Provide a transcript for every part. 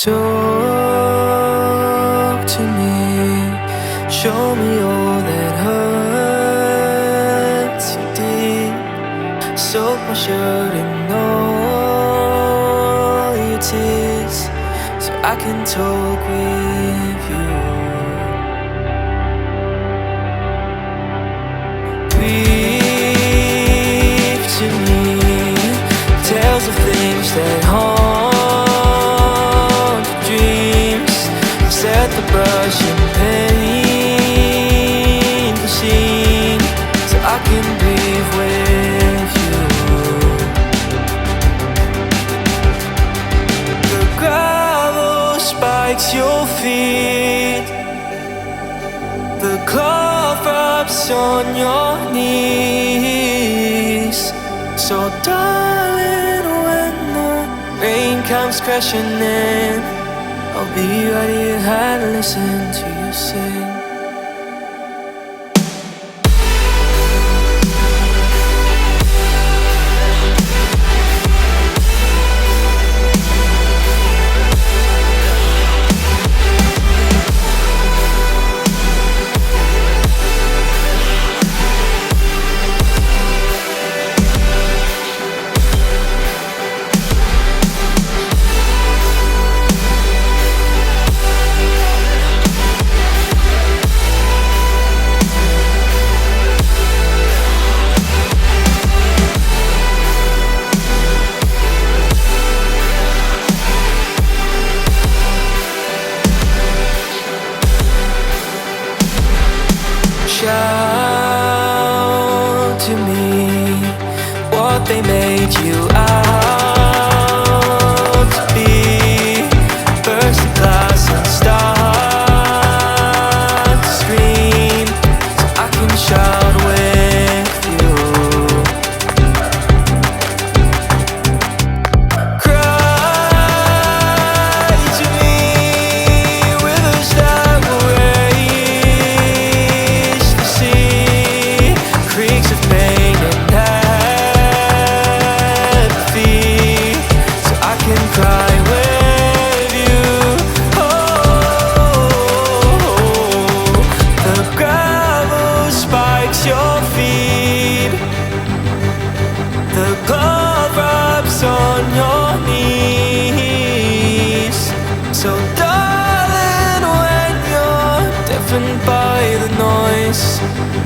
Talk to me, show me all that hurts you deep. Soak my shirt in all your tears, so I can talk with you. Breathe to me, tales of things that haunt your dreams. Set the brush and paint the scene, so I can breathe with you. The gravel spikes your feet, the cloth rubs on your knees. So darling, when the rain comes crashing in, I'll be right here and listen to you sing. Shout to me what they made you out to be. Burst the glass and start to scream, so I can shout with you. Cry to me, rivers that will raise the sea, creeks of pain and apathy, so I can cry with you. Oh, the gravel spikes your feet, the glove rubs on your knees. So darling, when you're deafened by the noise,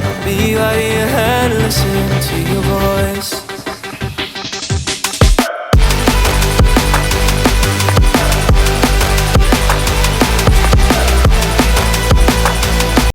I'll be right here and listen to your voice.